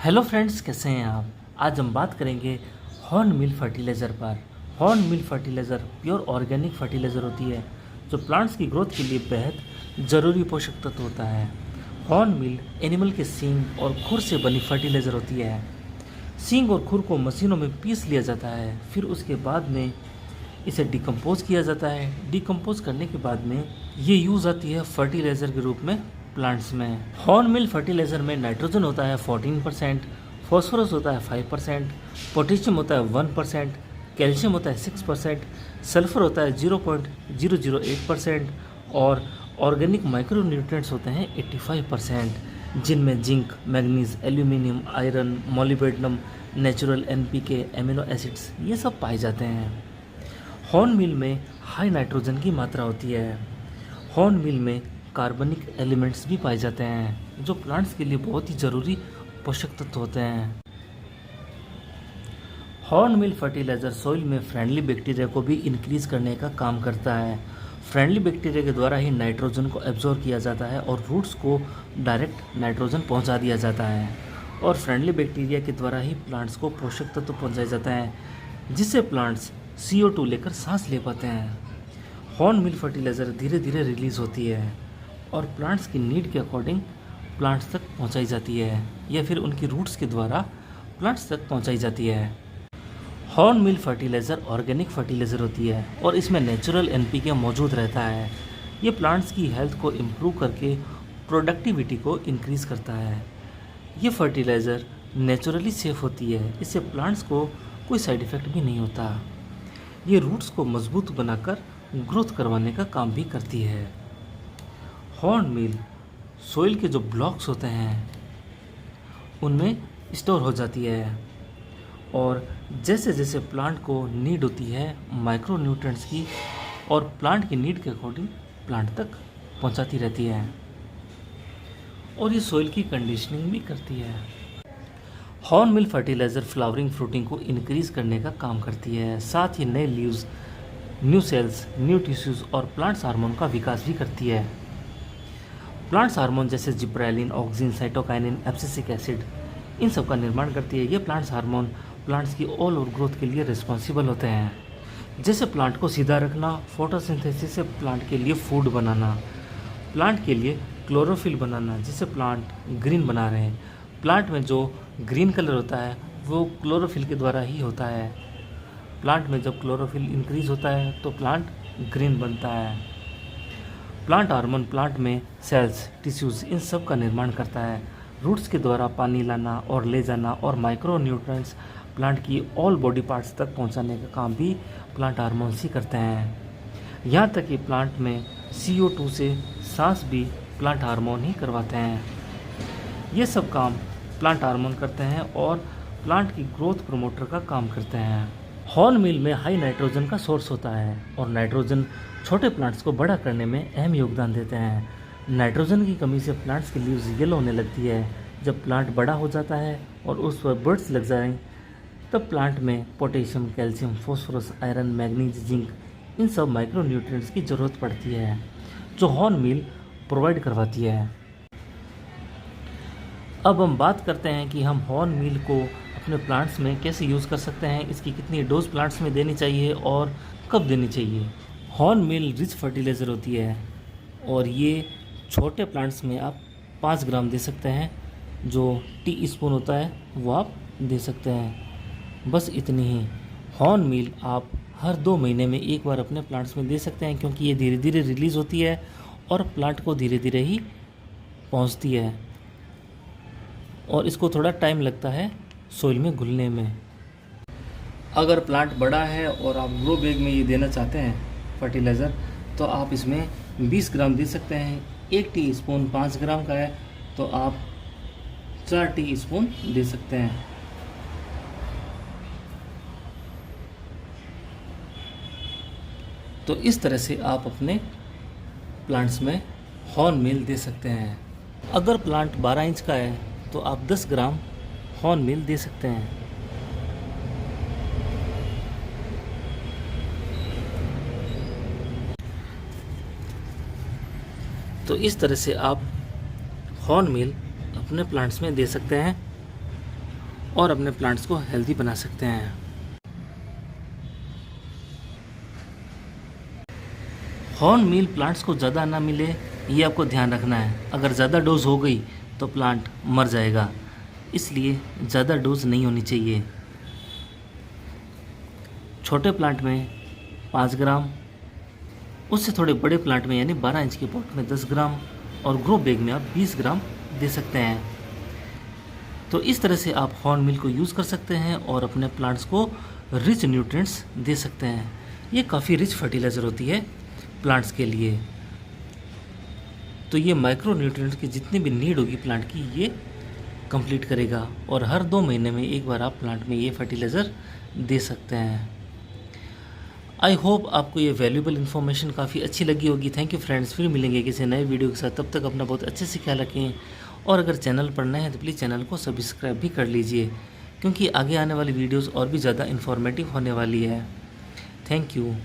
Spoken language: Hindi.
हेलो फ्रेंड्स, कैसे हैं आप। आज हम बात करेंगे हॉर्न मिल फर्टिलाइज़र पर। हॉर्न मिल फर्टिलाइज़र प्योर ऑर्गेनिक फर्टिलाइज़र होती है जो प्लांट्स की ग्रोथ के लिए बेहद ज़रूरी पोषक तत्व होता है। हॉर्न मिल एनिमल के सींग और खुर से बनी फर्टिलाइज़र होती है। सींग और खुर को मशीनों में पीस लिया जाता है, फिर उसके बाद में इसे डिकम्पोज किया जाता है। डिकम्पोज करने के बाद में ये यूज़ आती है फर्टिलाइज़र के रूप में प्लांट्स में। हॉर्न मिल फर्टिलाइज़र में नाइट्रोजन होता है 14%, फॉस्फोरस होता है 5%, पोटेशियम होता है 1%, कैल्शियम होता है 6%, सल्फर होता है 0.008% और ऑर्गेनिक माइक्रो न्यूट्रिएंट्स होते हैं 85%, जिनमें zinc, manganese, aluminium, iron, molybdenum, natural NPK, amino acids ये सब पाए जाते हैं। हॉर्न मिल में हाई नाइट्रोजन की मात्रा होती है। हॉर्न मिल में कार्बनिक एलिमेंट्स भी पाए जाते हैं जो प्लांट्स के लिए बहुत ही ज़रूरी पोषक तत्व होते हैं। हॉर्न मिल फर्टिलाइज़र सॉइल में फ्रेंडली बैक्टीरिया को भी इंक्रीज करने का काम करता है। फ्रेंडली बैक्टीरिया के द्वारा ही नाइट्रोजन को एब्जॉर्ब किया जाता है और रूट्स को डायरेक्ट नाइट्रोजन पहुंचा दिया जाता है, और फ्रेंडली बैक्टीरिया के द्वारा ही प्लांट्स को पोषक तत्व पहुंचाए जाते हैं जिससे प्लांट्स CO2 लेकर सांस ले पाते हैं। हॉर्न मिल फर्टिलाइज़र धीरे धीरे रिलीज़ होती है और प्लांट्स की नीड के अकॉर्डिंग प्लांट्स तक पहुंचाई जाती है या फिर उनकी रूट्स के द्वारा प्लांट्स तक पहुंचाई जाती है। हॉर्न मिल फर्टिलाइज़र ऑर्गेनिक फर्टिलाइज़र होती है और इसमें नेचुरल NPK मौजूद रहता है। ये प्लांट्स की हेल्थ को इम्प्रूव करके प्रोडक्टिविटी को इंक्रीज़ करता है। ये फर्टिलाइज़र नेचुरली सेफ होती है, इससे प्लांट्स को कोई साइड इफ़ेक्ट भी नहीं होता। ये रूट्स को मजबूत बनाकर ग्रोथ करवाने का काम भी करती है। हॉर्न मिल सोइल के जो ब्लॉक्स होते हैं उनमें स्टोर हो जाती है और जैसे जैसे प्लांट को नीड होती है माइक्रो न्यूट्रिएंट्स की और प्लांट की नीड के अकॉर्डिंग प्लांट तक पहुंचाती रहती है, और ये सोइल की कंडीशनिंग भी करती है। हॉर्न मिल फर्टिलाइज़र फ्लावरिंग फ्रूटिंग को इंक्रीज करने का काम करती है, साथ ही नए leaves, new sales, new tissues और प्लांट्स हार्मोन का विकास भी करती है। प्लांट्स हार्मोन जैसे gibberellin, auxin, cytokinin, abscisic acid in सब का निर्माण करती है। ये प्लांट्स हार्मोन प्लांट्स की ऑल ओवर ग्रोथ के लिए रिस्पॉन्सिबल होते हैं, जैसे प्लांट को सीधा रखना, फोटोसिंथेसिस से प्लांट के लिए फूड बनाना, प्लांट के लिए क्लोरोफिल बनाना जिससे प्लांट ग्रीन बना रहे हैं। प्लांट में जो ग्रीन कलर होता है वो क्लोरोफिल के द्वारा ही होता है। प्लांट में जब क्लोरोफिल इंक्रीज होता है तो प्लांट ग्रीन बनता है। प्लांट हार्मोन प्लांट में सेल्स, टिश्यूज़ इन सब का निर्माण करता है। रूट्स के द्वारा पानी लाना और ले जाना और माइक्रो न्यूट्रिएंट्स प्लांट की ऑल बॉडी पार्ट्स तक पहुंचाने का काम भी प्लांट हार्मोन्स ही करते हैं। यहाँ तक कि प्लांट में CO2 से सांस भी प्लांट हार्मोन ही करवाते हैं। ये सब काम प्लांट हार्मोन करते हैं और प्लांट की ग्रोथ प्रमोटर का काम करते हैं। हॉर्न मिल में हाई नाइट्रोजन का सोर्स होता है और नाइट्रोजन छोटे प्लांट्स को बड़ा करने में अहम योगदान देते हैं। नाइट्रोजन की कमी से प्लांट्स की लीव्स येलो होने लगती है। जब प्लांट बड़ा हो जाता है और उस पर बर्ड्स लग जाएं तब प्लांट में potassium, calcium, phosphorus, iron, manganese, zinc इन सब माइक्रो न्यूट्रिएंट्स की ज़रूरत पड़ती है जो हॉर्न मिल प्रोवाइड करवाती है। अब हम बात करते हैं कि हम हॉर्न मिल को अपने प्लांट्स में कैसे यूज़ कर सकते हैं, इसकी कितनी डोज प्लांट्स में देनी चाहिए और कब देनी चाहिए। हॉर्न मिल रिच फर्टिलाइज़र होती है और ये छोटे प्लांट्स में आप 5 ग्राम दे सकते हैं, जो टी स्पून होता है वो आप दे सकते हैं, बस इतनी ही। हॉर्न मिल आप हर 2 महीने में एक बार अपने प्लांट्स में दे सकते हैं क्योंकि ये धीरे धीरे रिलीज़ होती है और प्लांट को धीरे धीरे ही पहुंचती है और इसको थोड़ा टाइम लगता है सोइल में घुलने में। अगर प्लांट बड़ा है और आप ग्रो बैग में ये देना चाहते हैं फर्टिलाइज़र तो आप इसमें 20 ग्राम दे सकते हैं। 1 टीस्पून 5 ग्राम का है तो आप 4 टीस्पून दे सकते हैं। तो इस तरह से आप अपने प्लांट्स में हॉर्न मिल दे सकते हैं। अगर प्लांट 12 इंच का है तो आप 10 ग्राम हॉर्न मिल दे सकते हैं। तो इस तरह से आप हॉर्न मिल अपने प्लांट्स में दे सकते हैं और अपने प्लांट्स को हेल्दी बना सकते हैं। हॉर्न मील प्लांट्स को ज़्यादा ना मिले, ये आपको ध्यान रखना है। अगर ज़्यादा डोज हो गई तो प्लांट मर जाएगा, इसलिए ज़्यादा डोज नहीं होनी चाहिए। छोटे प्लांट में 5 ग्राम, उससे थोड़े बड़े प्लांट में यानी 12 इंच के पॉट में 10 ग्राम और ग्रो बैग में आप 20 ग्राम दे सकते हैं। तो इस तरह से आप हॉर्न मील को यूज़ कर सकते हैं और अपने प्लांट्स को रिच न्यूट्रिएंट्स दे सकते हैं। ये काफ़ी रिच फर्टिलाइज़र होती है प्लांट्स के लिए। तो ये माइक्रो न्यूट्रिएंट्स की जितनी भी नीड होगी प्लांट की, ये कंप्लीट करेगा और हर 2 महीने में एक बार आप प्लांट में ये फर्टिलाइज़र दे सकते हैं। आई होप आपको ये वैल्यूएबल इन्फॉर्मेशन काफ़ी अच्छी लगी होगी। थैंक यू फ्रेंड्स, फिर मिलेंगे किसी नए वीडियो के साथ। तब तक अपना बहुत अच्छे से ख्याल रखें और अगर चैनल पर नए हैं तो प्लीज़ चैनल को सब्सक्राइब भी कर लीजिए, क्योंकि आगे आने वाली वीडियोस और भी ज़्यादा इन्फॉर्मेटिव होने वाली है। Thank you.